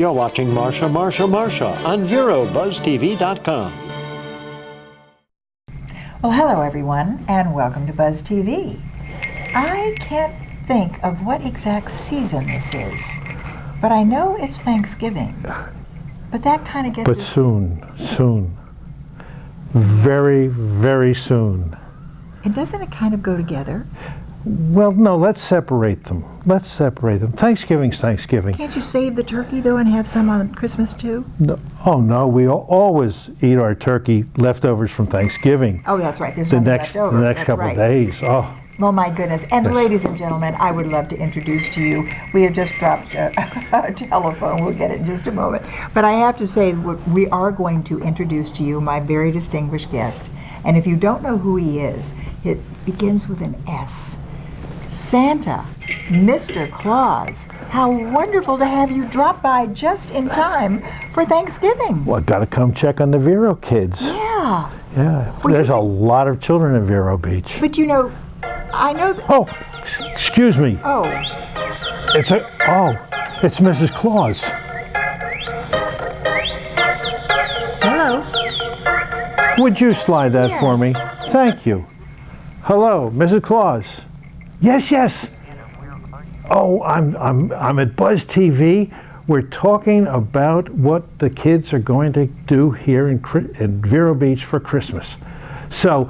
You're watching Marcia on VeroBuzzTV.com. Well, hello everyone, and welcome to Buzz TV. I can't think of what exact season this is, but I know it's Thanksgiving. But that kind of gets us... But soon. Very, very soon. And doesn't it kind of go together? Well, no, let's separate them. Thanksgiving's Thanksgiving. Can't you save the turkey, though, and have some on Christmas, too? No, oh, no, we always eat our turkey leftovers from Thanksgiving. Oh, that's right. There's nothing left over. The next couple of days. Oh. Well, my goodness. And ladies and gentlemen, I would love to introduce to you, we have just dropped a telephone. We'll get it in just a moment. But I have to say, we are going to introduce to you my very distinguished guest. And if you don't know who he is, it begins with an S. Santa, Mr. Claus. How wonderful to have you drop by just in time for Thanksgiving. Well, I got to come check on the Vero kids. Yeah. Yeah. Well, there's a lot of children in Vero Beach. But you know, I know that... Oh, excuse me. Oh. It's Mrs. Claus. Hello. Would you slide that for me? Thank you. Hello, Mrs. Claus. Yes. Oh, I'm at Buzz TV. We're talking about what the kids are going to do here in Vero Beach for Christmas. So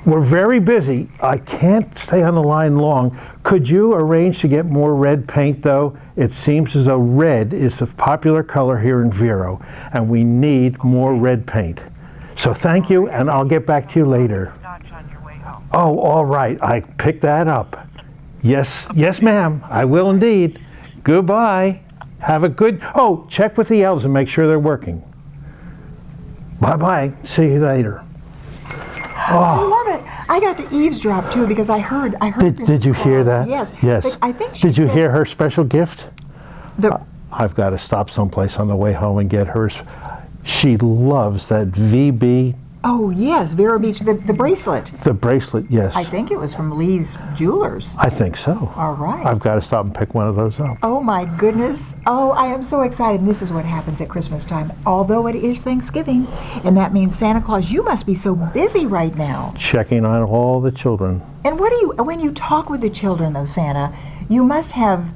we're very busy. I can't stay on the line long. Could you arrange to get more red paint, though? It seems as though red is a popular color here in Vero, and we need more red paint. So thank you, and I'll get back to you later. Oh, all right. I picked that up. Yes, ma'am. I will indeed. Goodbye. Have a good... Oh, check with the elves and make sure they're working. Bye-bye. See you later. Oh. I love it. I got to eavesdrop too because I heard. Did you hear that? Yes. Yes. I think she Did you said hear her special gift? I've got to stop someplace on the way home and get hers. She loves that VB. Oh yes, Vero Beach, the bracelet. The bracelet, yes. I think it was from Lee's Jewelers. I think so. All right. I've got to stop and pick one of those up. Oh my goodness. Oh, I am so excited. And this is what happens at Christmas time. Although it is Thanksgiving, and that means Santa Claus, you must be so busy right now. Checking on all the children. And when you talk with the children though, Santa, you must have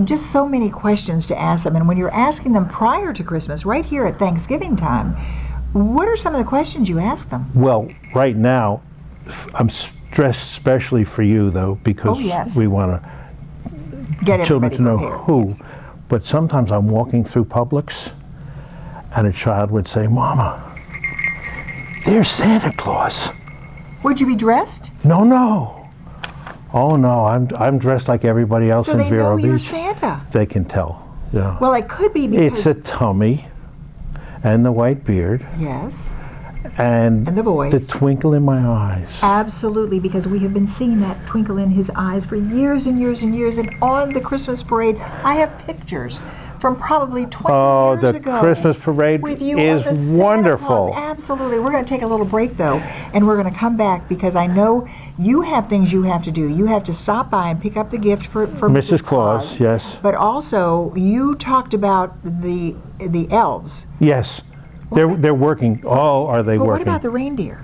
just so many questions to ask them. And when you're asking them prior to Christmas, right here at Thanksgiving time, what are some of the questions you ask them? Well, right now, I'm stressed especially for you, though, because we want to get children to know who. Yes. But sometimes I'm walking through Publix, and a child would say, "Mama, there's Santa Claus." Would you be dressed? No. Oh no, I'm dressed like everybody else in Vero Beach. So they know you're Santa. They can tell. Yeah. Well, it could be because it's a tummy. And the white beard. Yes. And the voice. The twinkle in my eyes. Absolutely, because we have been seeing that twinkle in his eyes for years and years and years. And on the Christmas parade, I have pictures from probably 20 years ago. Oh, the Christmas parade with you is wonderful. Absolutely. We're going to take a little break, though, and we're going to come back because I know you have things you have to do. You have to stop by and pick up the gift for Mrs. Claus, yes. But also, you talked about the elves. Yes. They're working. Oh, are they working? What about the reindeer?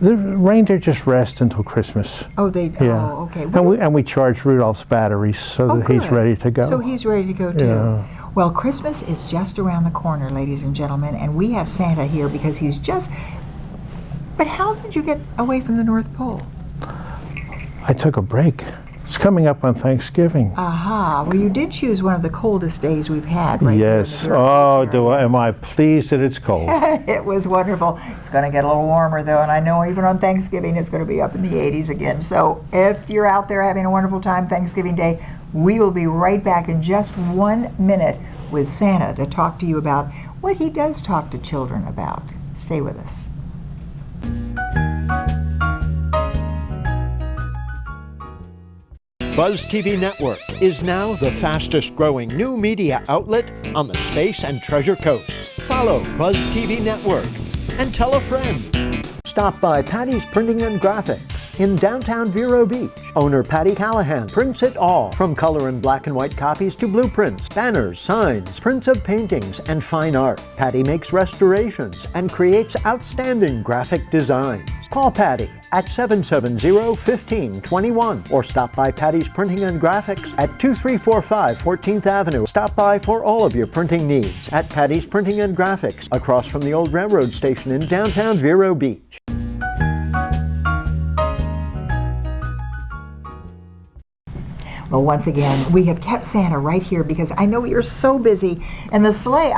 The reindeer just rest until Christmas. Oh, they. Yeah. Oh, okay. And we charge Rudolph's batteries so that he's ready to go. So he's ready to go too. Yeah. Well, Christmas is just around the corner, ladies and gentlemen, and we have Santa here because he's just. But how did you get away from the North Pole? I took a break. It's coming up on Thanksgiving. Aha. Well, you did choose one of the coldest days we've had, right? Yes. Oh, am I pleased that it's cold? It was wonderful. It's going to get a little warmer, though, and I know even on Thanksgiving it's going to be up in the 80s again. So if you're out there having a wonderful time Thanksgiving Day, we will be right back in just 1 minute with Santa to talk to you about what he does talk to children about. Stay with us. Buzz TV Network is now the fastest growing new media outlet on the Space and Treasure Coast. Follow Buzz TV Network and tell a friend. Stop by Patty's Printing and Graphics. in downtown Vero Beach. Owner Patty Callahan prints it all, from color and black and white copies to blueprints, banners, signs, prints of paintings, and fine art. Patty makes restorations and creates outstanding graphic designs. Call Patty at 770-1521 or stop by Patty's Printing and Graphics at 2345 14th Avenue. Stop by for all of your printing needs at Patty's Printing and Graphics, across from the old railroad station in downtown Vero Beach. Well, once again, we have kept Santa right here because I know you're so busy. And the sleigh,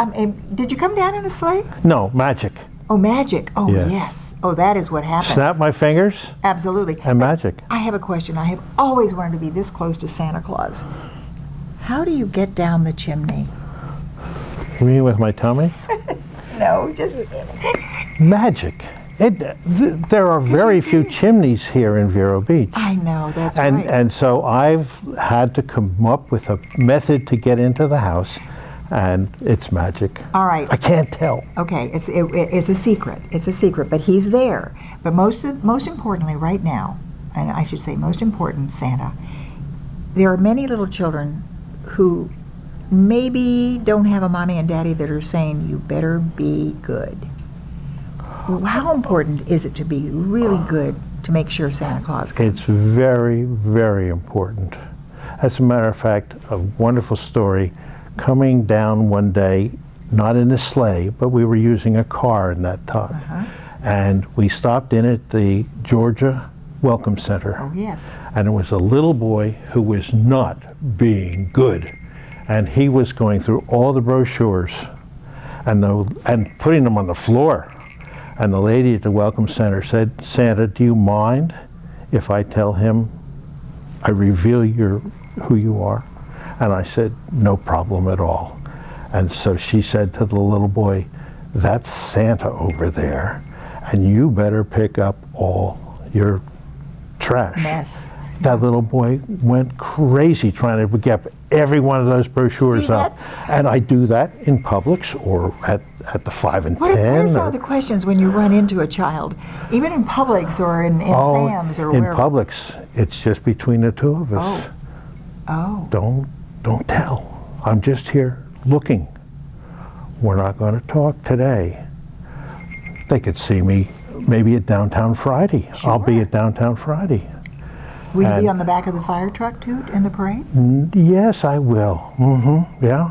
did you come down in a sleigh? No, magic. Oh, magic. Oh, Yes. yes. Oh, that is what happens. Snap my fingers Absolutely. and magic. I have a question. I have always wanted to be this close to Santa Claus. How do you get down the chimney? You mean with my tummy? No, just... Magic. There are very few chimneys here in Vero Beach. I know, that's right. And so I've had to come up with a method to get into the house, and it's magic. All right. I can't tell. Okay, it's a secret. It's a secret, but he's there. But most importantly, right now, and I should say most important, Santa, there are many little children who maybe don't have a mommy and daddy that are saying, you better be good. How important is it to be really good to make sure Santa Claus comes? It's very, very important. As a matter of fact, a wonderful story. Coming down one day, not in a sleigh, but we were using a car in that time. And we stopped in at the Georgia Welcome Center. Oh, yes. And it was a little boy who was not being good. And he was going through all the brochures and putting them on the floor. And the lady at the Welcome Center said, Santa, do you mind if I tell him, I reveal who you are? And I said, no problem at all. And so she said to the little boy, that's Santa over there, and you better pick up all your trash. Mess. That little boy went crazy trying to get every one of those brochures up. And I do that in Publix or at the 5 and 10. What are some of the questions when you run into a child, even in Publix or in Sam's or wherever? In Publix, it's just between the two of us. Oh. Don't tell. I'm just here looking. We're not going to talk today. They could see me maybe at Downtown Friday. Sure. I'll be at Downtown Friday. Will you be on the back of the fire truck, too, in the parade? Yes, I will. Yeah.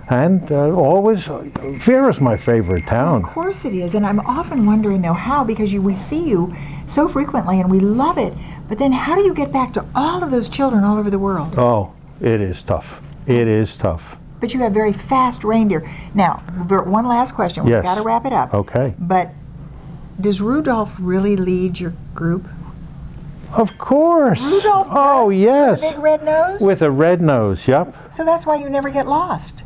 And always, Vera's my favorite town. Of course it is, and I'm often wondering, though, how, because we see you so frequently and we love it, but then how do you get back to all of those children all over the world? Oh, it is tough. It is tough. But you have very fast reindeer. Now, one last question. We've got to wrap it up. Okay. But does Rudolph really lead your group? Of course. Rudolph does? Oh, yes. With a big red nose? With a red nose, yep. So that's why you never get lost.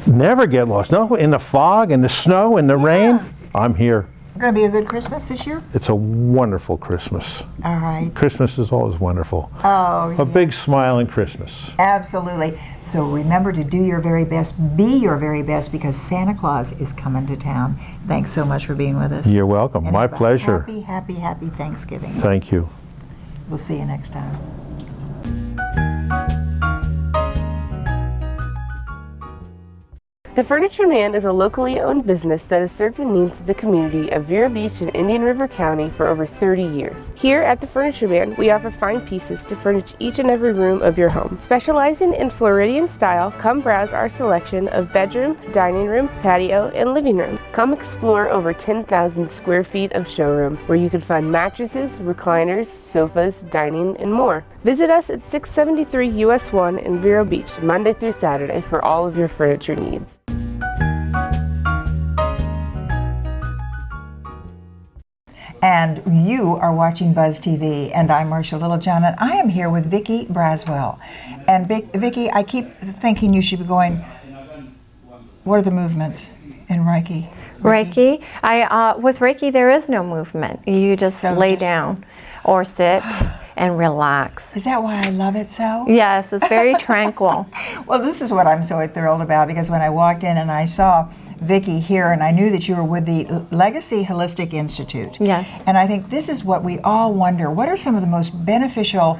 Never get lost. No, in the fog, in the snow, in the rain, I'm here. Going to be a good Christmas this year? It's a wonderful Christmas. All right. Christmas is always wonderful. Oh, A big smile in Christmas. Absolutely. So remember to do your very best, be your very best, because Santa Claus is coming to town. Thanks so much for being with us. You're welcome. And My have a pleasure. Happy, happy, happy Thanksgiving. Thank you. We'll see you next time. The Furniture Man is a locally owned business that has served the needs of the community of Vero Beach and Indian River County for over 30 years. Here at the Furniture Man, we offer fine pieces to furnish each and every room of your home. Specializing in Floridian style, come browse our selection of bedroom, dining room, patio, and living room. Come explore over 10,000 square feet of showroom where you can find mattresses, recliners, sofas, dining, and more. Visit us at 673 US 1 in Vero Beach, Monday through Saturday for all of your furniture needs. And you are watching Buzz TV, and I'm Marcia Littlejohn, and I am here with Vicky Braswell. And Vicky, I keep thinking you should be going, what are the movements in Reiki? Reiki? With Reiki, there is no movement. You just lay down or sit and relax. Is that why I love it so? Yes, it's very tranquil. Well, this is what I'm so thrilled about, because when I walked in and I saw Vicky here, and I knew that you were with the Legacy Holistic Institute. Yes. And I think this is what we all wonder. What are some of the most beneficial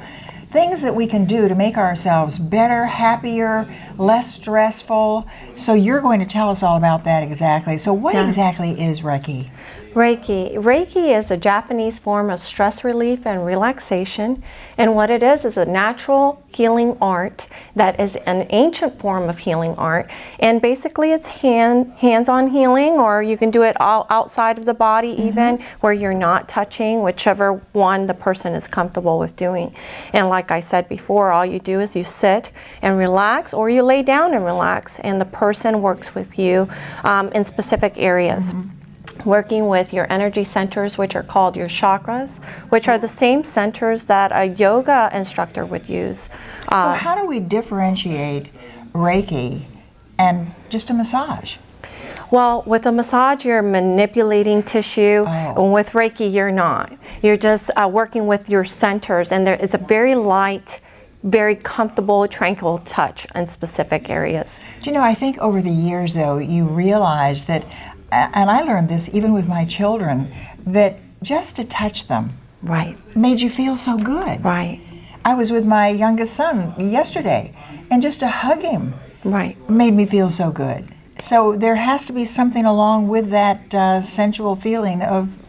things that we can do to make ourselves better, happier, less stressful? So you're going to tell us all about that exactly. So what exactly is Reiki? Reiki is a Japanese form of stress relief and relaxation, and what it is a natural healing art that is an ancient form of healing art, and basically it's hands-on healing, or you can do it all outside of the body even, where you're not touching, whichever one the person is comfortable with doing. And like I said before, all you do is you sit and relax, or you lay down and relax, and the person works with you in specific areas. Working with your energy centers, which are called your chakras, which are the same centers that a yoga instructor would use. So how do we differentiate Reiki and just a massage? Well, with a massage, you're manipulating tissue, and with Reiki, you're not. You're just working with your centers, and it's a very light, very comfortable, tranquil touch in specific areas. Do you know, I think over the years, though, you realize that, and I learned this even with my children, that just to touch them made you feel so good. Right. I was with my youngest son yesterday, and just to hug him made me feel so good. So there has to be something along with that sensual feeling of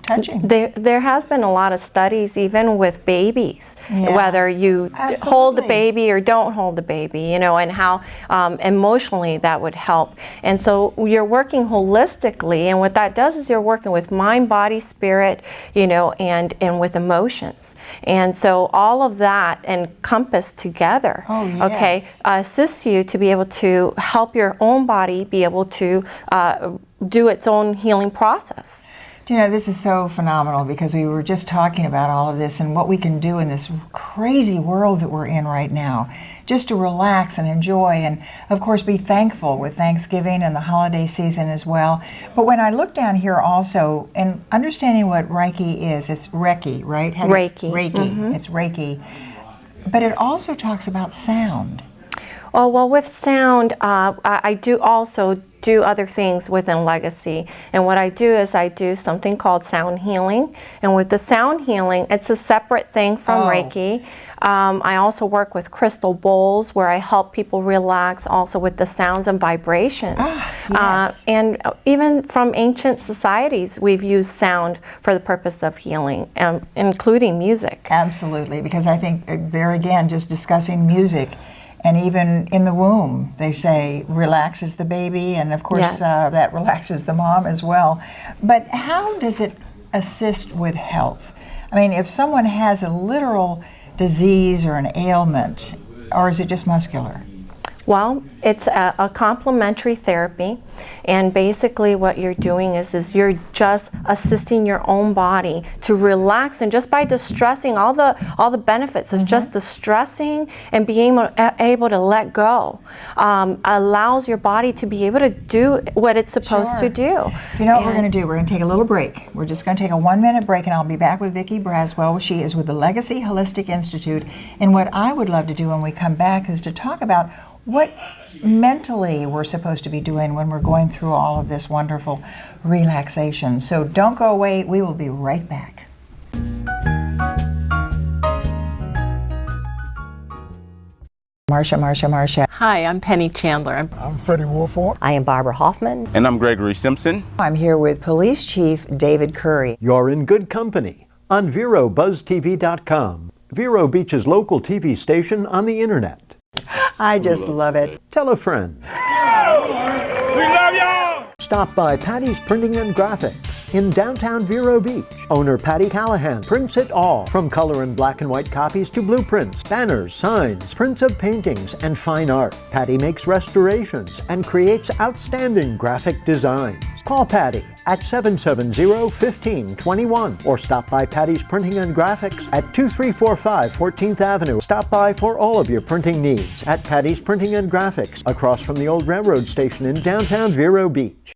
touching. There has been a lot of studies, even with babies, whether you hold the baby or don't hold the baby, you know, and how emotionally that would help. And so you're working holistically, and what that does is you're working with mind, body, spirit, you know, and with emotions. And so all of that encompassed together, assists you to be able to help your own body be able to do its own healing process. You know, this is so phenomenal, because we were just talking about all of this and what we can do in this crazy world that we're in right now, just to relax and enjoy, and of course be thankful with Thanksgiving and the holiday season as well. But when I look down here also, and understanding what Reiki is, it's Reiki, right? Reiki. It's Reiki. But it also talks about sound. Oh, well, with sound, I do also do other things within Legacy. And what I do is I do something called sound healing. And with the sound healing, it's a separate thing from Reiki. I also work with crystal bowls, where I help people relax also with the sounds and vibrations. And even from ancient societies, we've used sound for the purpose of healing, including music. Absolutely, because I think there again, just discussing music, and even in the womb, they say relaxes the baby, and of course that relaxes the mom as well. But how does it assist with health? I mean, if someone has a literal disease or an ailment, or is it just muscular? Well, it's a complementary therapy, and basically what you're doing is you're just assisting your own body to relax, and just by distressing, all the benefits of just distressing and being able to let go allows your body to be able to do what it's supposed to do. You know what we're going to do? We're going to take a little break. We're just going to take a 1-minute break, and I'll be back with Vicky Braswell. She is with the Legacy Holistic Institute, and what I would love to do when we come back is to talk about what mentally we're supposed to be doing when we're going through all of this wonderful relaxation. So don't go away. We will be right back. Marcia. Hi, I'm Penny Chandler. I'm Freddie Wolford. I am Barbara Hoffman. And I'm Gregory Simpson. I'm here with Police Chief David Curry. You're in good company on VeroBuzzTV.com, Vero Beach's local TV station on the internet. I just love it. Tell a friend. We love y'all! Stop by Patty's Printing and Graphics in downtown Vero Beach. Owner Patty Callahan prints it all, from color and black and white copies to blueprints, banners, signs, prints of paintings, and fine art. Patty makes restorations and creates outstanding graphic designs. Call Patty at 770-1521 or stop by Patty's Printing and Graphics at 2345 14th Avenue. Stop by for all of your printing needs at Patty's Printing and Graphics, across from the old railroad station in downtown Vero Beach.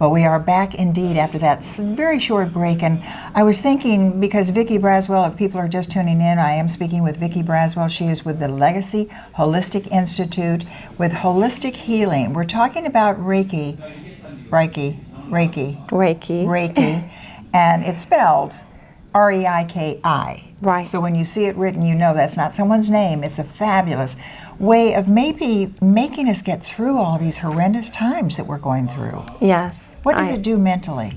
Well, we are back indeed after that very short break, and I was thinking, because Vicky Braswell, if people are just tuning in, I am speaking with Vicky Braswell. She is with the Legacy Holistic Institute with Holistic Healing. We're talking about Reiki, and it's spelled R-E-I-K-I. Right. So when you see it written, you know that's not someone's name. It's a fabulous way of maybe making us get through all these horrendous times that we're going through. Yes. What does it do mentally?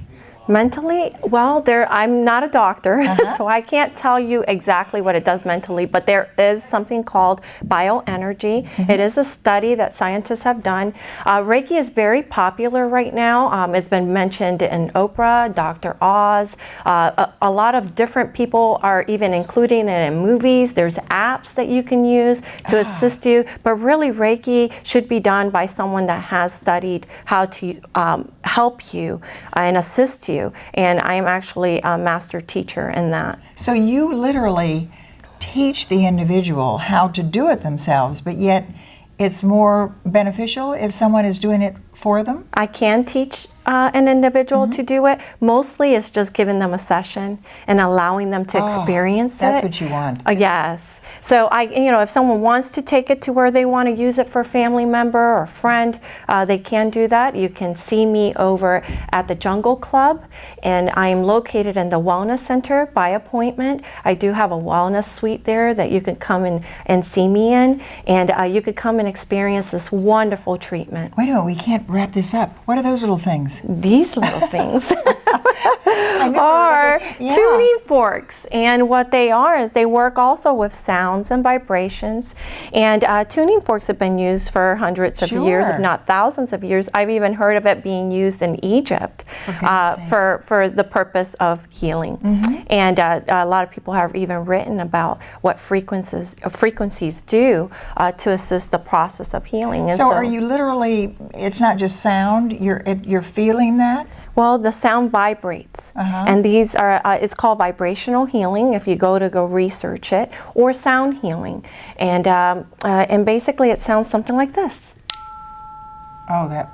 Mentally, well, I'm not a doctor, so I can't tell you exactly what it does mentally, but there is something called bioenergy. It is a study that scientists have done. Reiki is very popular right now. It's been mentioned in Oprah, Dr. Oz. A lot of different people are even including it in movies. There's apps that you can use to assist you, but really Reiki should be done by someone that has studied how to help you and assist you. And I am actually a master teacher in that. So you literally teach the individual how to do it themselves, but yet it's more beneficial if someone is doing it for them? I can teach an individual to do it. Mostly it's just giving them a session and allowing them to experience that's it. That's what you want. Yes. So if someone wants to take it to where they want to use it for a family member or friend, they can do that. You can see me over at the Jungle Club, and I am located in the Wellness Center by appointment. I do have a wellness suite there that you can come and see me in, and you could come and experience this wonderful treatment. Wait a minute, we can't wrap this up. What are those little things? These little things are tuning forks, and what they are is they work also with sounds and vibrations, and tuning forks have been used for hundreds of years, if not thousands of years. I've even heard of it being used in Egypt for the purpose of healing. And a lot of people have even written about what frequencies do to assist the process of healing. And so are you literally, it's not just sound, you're feeling that? Well, the sound vibrates, and these are, it's called vibrational healing if you go research it, or sound healing. And basically it sounds something like this. Well,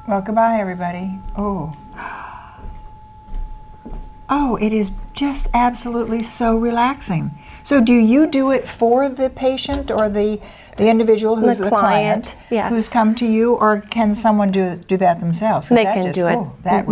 goodbye everybody. Oh, it is just absolutely so relaxing. So do you do it for the patient or the individual who's the client who's come to you, or can someone do that themselves? They can do it.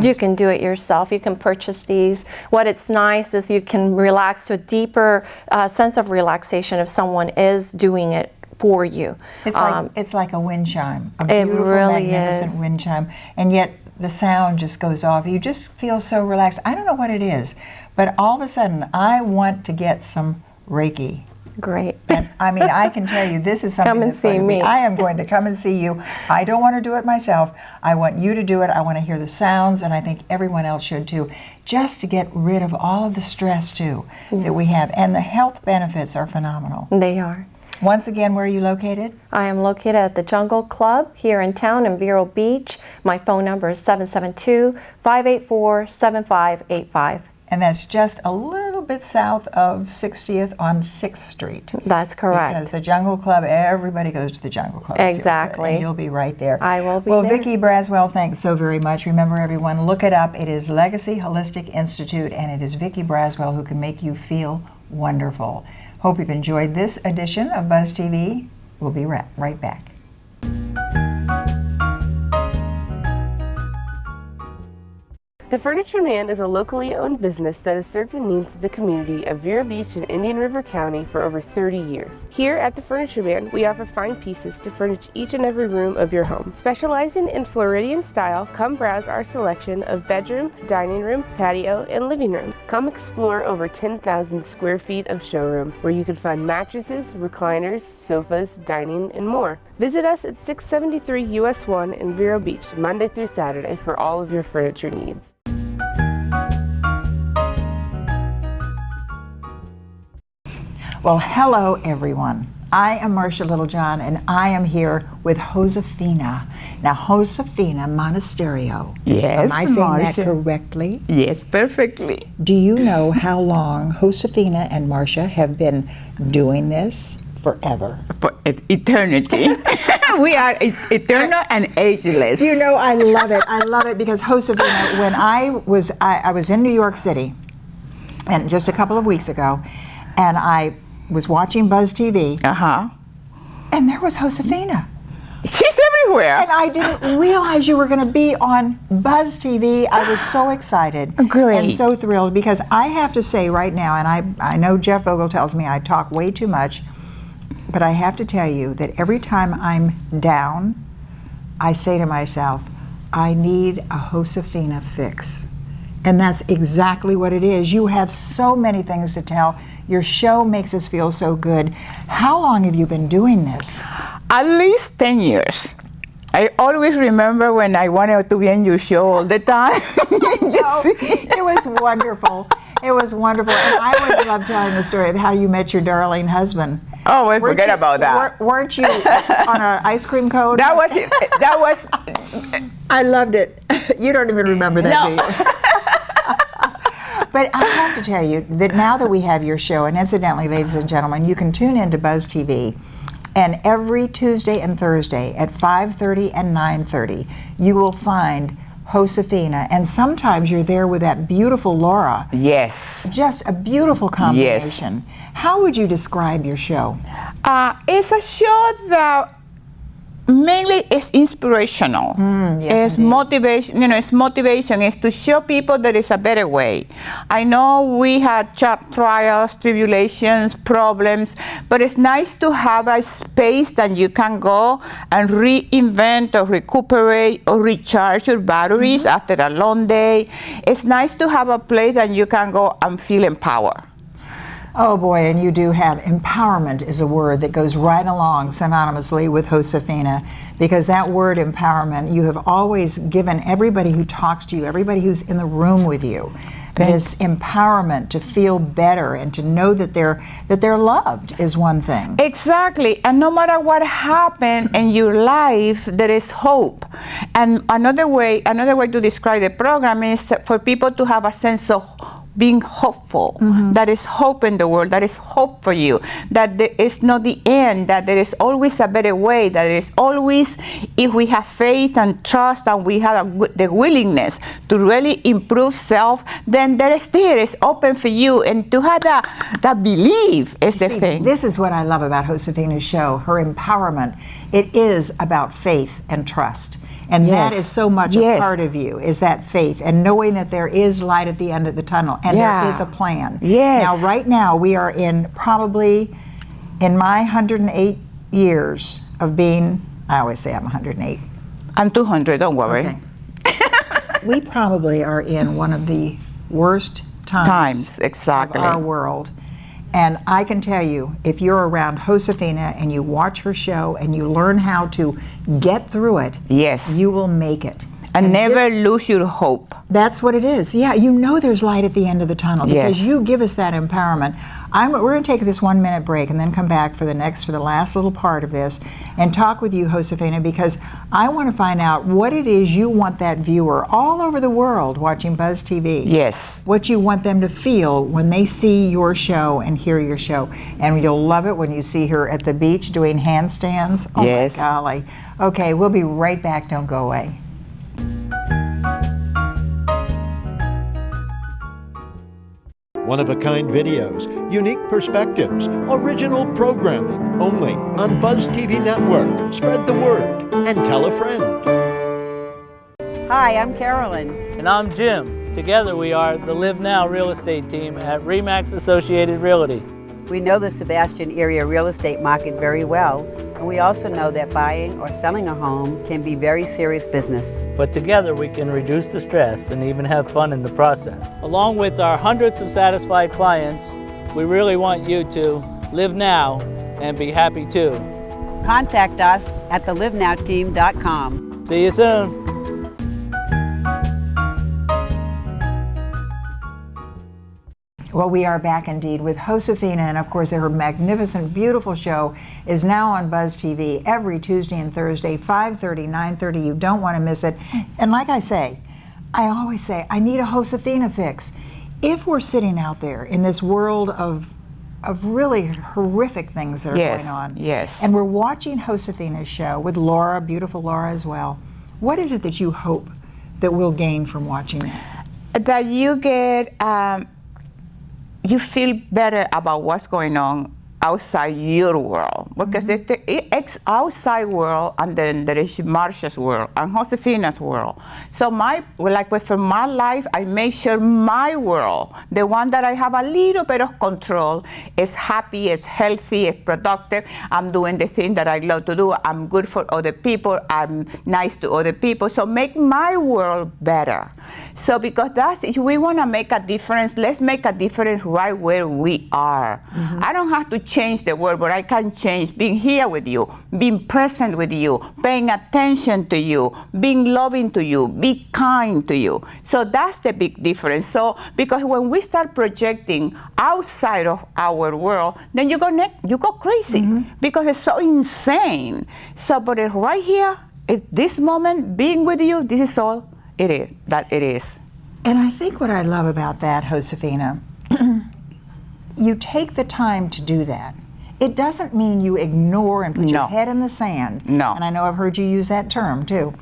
You can do it yourself. You can purchase these. What's nice is you can relax to a deeper sense of relaxation if someone is doing it for you. It's like a wind chime, a beautiful, magnificent wind chime, and yet the sound just goes off. You just feel so relaxed. I don't know what it is, but all of a sudden I want to get some Reiki. Great. And I mean, I can tell you, this is something that's going to be, I am going to come and see you. I don't want to do it myself. I want you to do it. I want to hear the sounds, and I think everyone else should too, just to get rid of all of the stress too that we have. And the health benefits are phenomenal. They are. Once again, where are you located? I am located at the Jungle Club here in town in Vero Beach. My phone number is 772-584-7585. And that's just a little bit south of 60th on 6th Street. That's correct. Because the Jungle Club, everybody goes to the Jungle Club. Exactly. And you'll be right there. I will be there. Well, there. Vicky Braswell, thanks so very much. Remember, everyone, look it up. It is Legacy Holistic Institute, and it is Vicky Braswell who can make you feel wonderful. Hope you've enjoyed this edition of Buzz TV. We'll be right back. The Furniture Man is a locally owned business that has served the needs of the community of Vero Beach and Indian River County for over 30 years. Here at the Furniture Man, we offer fine pieces to furnish each and every room of your home. Specializing in Floridian style, come browse our selection of bedroom, dining room, patio, and living room. Come explore over 10,000 square feet of showroom, where you can find mattresses, recliners, sofas, dining, and more. Visit us at 673 US 1 in Vero Beach, Monday through Saturday for all of your furniture needs. Well, hello everyone. I am Marcia Littlejohn, and I am here with Josefina. Now, Josefina Monasterio. Yes, am I saying Marcia. that correctly? Yes, perfectly. Do you know how long Josefina and Marcia have been doing this? Forever. For eternity. We are eternal and ageless. You know, I love it. I love it because Josefina, when I was in New York City, and just a couple of weeks ago, and I was watching Buzz TV, and there was Josefina. She's everywhere. And I didn't realize you were going to be on Buzz TV. I was so excited Great. and so thrilled because I have to say right now, and I know Jeff Vogel tells me I talk way too much, but I have to tell you that every time I'm down, I say to myself, I need a Josefina fix. And that's exactly what it is. You have so many things to tell. Your show makes us feel so good. How long have you been doing this? At least 10 years. I always remember when I wanted to be on your show all the time. It was wonderful. It was wonderful. And I always love telling the story of how you met your darling husband. Oh, I forget about that. Weren't you on an ice cream cone? That was it. That was. I loved it. You don't even remember that, do you? But I have to tell you that now that we have your show, and incidentally, ladies and gentlemen, you can tune into Buzz TV, and every Tuesday and Thursday at 5:30 and 9:30, you will find Josefina, and sometimes you're there with that beautiful Laura. Yes. Just a beautiful combination. Yes. How would you describe your show? It's a show that mainly is inspirational. Yes, it's motivation. It's motivation. It's to show people there is a better way. I know we had trials, tribulations, problems, but it's nice to have a space that you can go and reinvent or recuperate or recharge your batteries after a long day. It's nice to have a place that you can go and feel empowered. Oh boy, and you do have empowerment is a word that goes right along synonymously with Josefina, because that word empowerment, you have always given everybody who talks to you, everybody who's in the room with you, this empowerment to feel better and to know that they're loved is one thing. Exactly, and no matter what happened in your life, there is hope. And another way to describe the program is for people to have a sense of being hopeful. That is hope in the world, that is hope for you, that there is not the end, that there is always a better way, that there is always, if we have faith and trust and we have the willingness to really improve self, then there is open for you, and to have that belief is the thing. This is what I love about Josefina's show, her empowerment. It is about faith and trust. And that is so much a part of you, is that faith and knowing that there is light at the end of the tunnel and there is a plan. Now, right now, we are probably in my 108 years of being, I always say I'm 108. I'm 200, don't worry. Okay. We probably are in one of the worst times of our world. And I can tell you, if you're around Josefina and you watch her show and you learn how to get through it, you will make it. And never lose your hope. That's what it is. Yeah, you know there's light at the end of the tunnel because you give us that empowerment. We're going to take this 1 minute break and then come back for the last little part of this and talk with you, Josefina, because I want to find out what it is you want that viewer all over the world watching Buzz TV. What you want them to feel when they see your show and hear your show. And you'll love it when you see her at the beach doing handstands. Oh my golly. Okay, we'll be right back. Don't go away. One-of-a-kind videos, unique perspectives, original programming, only on Buzz TV Network. Spread the word and tell a friend. Hi, I'm Carolyn. And I'm Jim. Together we are the Live Now real estate team at RE/MAX Associated Realty. We know the Sebastian area real estate market very well, and we also know that buying or selling a home can be very serious business. But together we can reduce the stress and even have fun in the process. Along with our hundreds of satisfied clients, we really want you to live now and be happy too. Contact us at thelivenowteam.com. See you soon. Well, we are back indeed with Josefina, and of course her magnificent, beautiful show is now on Buzz TV every Tuesday and Thursday, 5:30, 9:30. You don't want to miss it. And like I always say, I need a Josefina fix. If we're sitting out there in this world of of really horrific things that are Yes, going on. yes. And we're watching Josefina's show with Laura, beautiful Laura as well. What is it that you hope that we'll gain from watching it? That you get, you feel better about what's going on outside your world, because there's the outside world, and then there is Marcia's world and Josefina's world. So for my life, I make sure my world, the one that I have a little bit of control, is happy, is healthy, is productive. I'm doing the thing that I love to do. I'm good for other people. I'm nice to other people. So make my world better. So because if we want to make a difference, let's make a difference right where we are. I don't have to change the world, but I can change being here with you, being present with you, paying attention to you, being loving to you, be kind to you. So that's the big difference. So because when we start projecting outside of our world, then you go crazy because it's so insane. So but it's right here, at this moment, being with you, this is all it is. And I think what I love about that, Josefina, you take the time to do that. It doesn't mean you ignore and put your head in the sand. No. And I know I've heard you use that term too.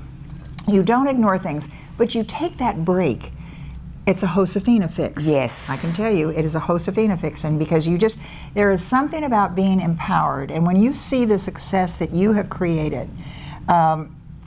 You don't ignore things, but you take that break. It's a Josefina fix. Yes. I can tell you, it is a Josefina fix, and because there is something about being empowered, and when you see the success that you have created,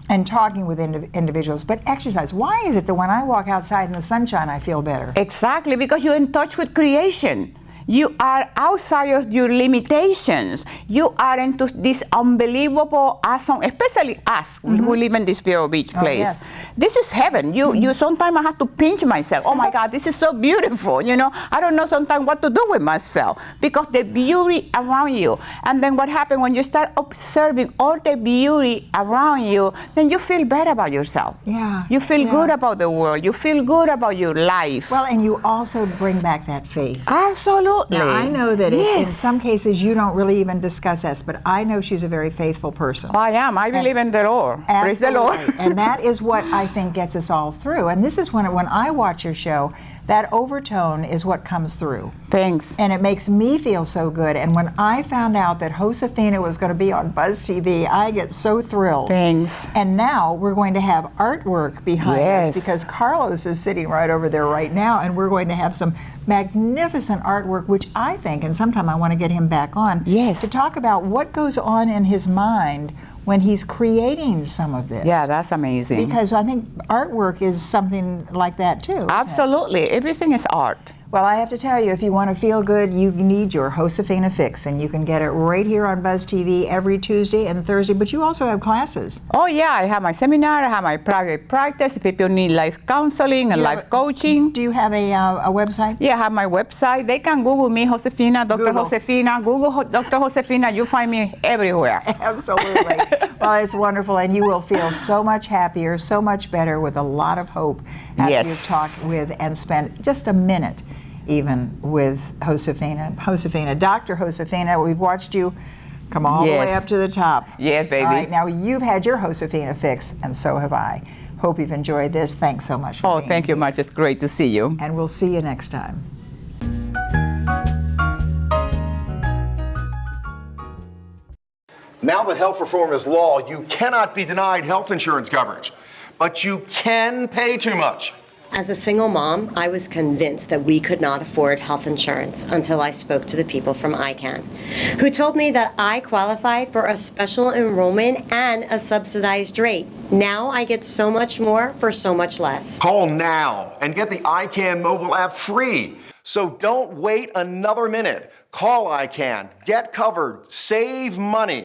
and talking with individuals, but exercise. Why is it that when I walk outside in the sunshine, I feel better? Exactly, because you're in touch with creation. You are outside of your limitations. You are into this unbelievable, awesome, especially us who live in this Vero Beach place. Yes. This is heaven. You sometimes I have to pinch myself. Oh my God, this is so beautiful. You know, I don't know sometimes what to do with myself because the beauty around you. And then what happens when you start observing all the beauty around you, then you feel better about yourself. Yeah. You feel good about the world. You feel good about your life. Well, and you also bring back that faith. Absolutely. Now, I know that in some cases you don't really even discuss this, but I know she's a very faithful person. I am. I believe in the Lord. Praise the Lord. And that is what I think gets us all through. And this is when I watch your show, that overtone is what comes through. Thanks. And it makes me feel so good. And when I found out that Josefina was going to be on Buzz TV, I get so thrilled. Thanks. And now we're going to have artwork behind us because Carlos is sitting right over there right now, and we're going to have some magnificent artwork, which I think, and sometime I want to get him back on, to talk about what goes on in his mind when he's creating some of this. Yeah, that's amazing. Because I think artwork is something like that too. Absolutely. Everything is art. Well, I have to tell you, if you want to feel good, you need your Josefina fix, and you can get it right here on Buzz TV every Tuesday and Thursday, but you also have classes. Oh yeah, I have my seminar, I have my private practice. People need life counseling and life coaching. Do you have a website? Yeah, I have my website. They can Google me, Josefina, Dr. Josefina. Google Dr. Josefina, you find me everywhere. Absolutely. Well, it's wonderful, and you will feel so much happier, so much better with a lot of hope after you've talked with and spent just a minute even with Josefina. Dr. Josefina, we've watched you come all the way up to the top. Yeah, baby. All right, now you've had your Josefina fix, and so have I. Hope you've enjoyed this. Thanks so much for being thank you much. It's great to see you. And we'll see you next time. Now that health reform is law, you cannot be denied health insurance coverage, but you can pay too much. As a single mom, I was convinced that we could not afford health insurance until I spoke to the people from ICANN, who told me that I qualified for a special enrollment and a subsidized rate. Now I get so much more for so much less. Call now and get the ICANN mobile app free. So don't wait another minute. Call ICANN, get covered, save money.